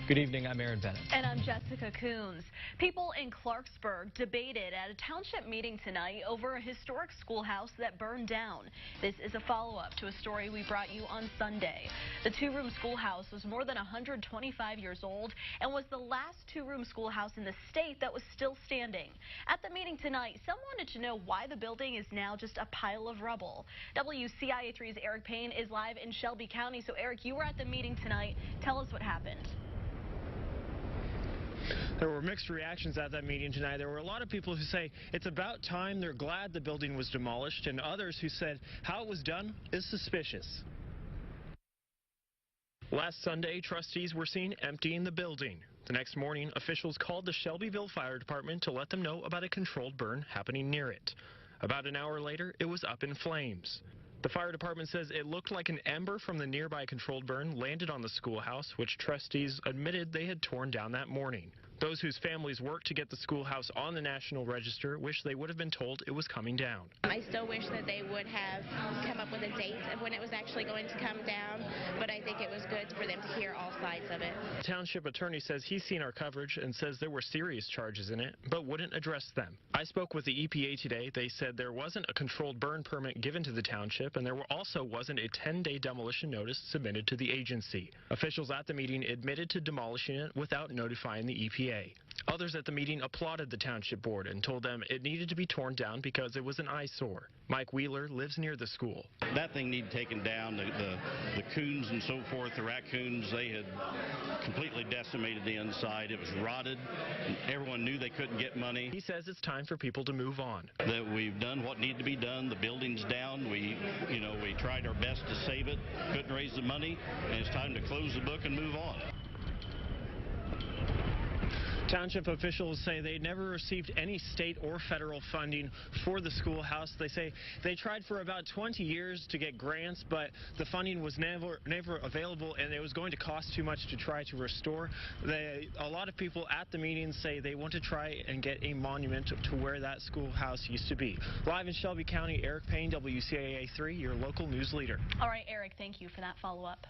Good evening, I'm Aaron Bennett. And I'm Jessica Coons. People in Clarksburg debated at a township meeting tonight over a historic schoolhouse that burned down. This is a follow-up to a story we brought you on Sunday. The two-room schoolhouse was more than 125 years old and was the last two-room schoolhouse in the state that was still standing. At the meeting tonight, some wanted to know why the building is now just a pile of rubble. WCIA3's Eric Payne is live in Shelby County. So, Eric, you were at the meeting tonight. Tell us what happened. There were mixed reactions at that meeting tonight. There were a lot of people who say it's about time, they're glad the building was demolished, and others who said how it was done is suspicious. Last Sunday, trustees were seen emptying the building. The next morning, officials called the Shelbyville Fire Department to let them know about a controlled burn happening near it. About an hour later, it was up in flames. The fire department says it looked like an ember from the nearby controlled burn landed on the schoolhouse, which trustees admitted they had torn down that morning. Those whose families worked to get the schoolhouse on the National Register wish they would have been told it was coming down. I still wish that they would have come up with a date of when it was actually going to come down, but I think it was good for them to hear all sides of it. The township attorney says he's seen our coverage and says there were serious charges in it, but wouldn't address them. I spoke with the EPA today. They said there wasn't a controlled burn permit given to the township, and there also wasn't a 10-day demolition notice submitted to the agency. Officials at the meeting admitted to demolishing it without notifying the EPA. Others at the meeting applauded the township board and told them it needed to be torn down because it was an eyesore. Mike Wheeler lives near the school. That thing needed taken down. The coons and so forth, the raccoons, they had completely decimated the inside. It was rotted. Everyone knew they couldn't get money. He says it's time for people to move on. That we've done what needed to be done. The building's down. We tried our best to save it. Couldn't raise the money, and it's time to close the book and move on. Township officials say they never received any state or federal funding for the schoolhouse. They say they tried for about 20 years to get grants, but the funding was never available, and it was going to cost too much to try to restore. A lot of people at the meeting say they want to try and get a monument to where that schoolhouse used to be. Live in Shelby County, Eric Payne, WCIA3, your local news leader. All right, Eric, thank you for that follow-up.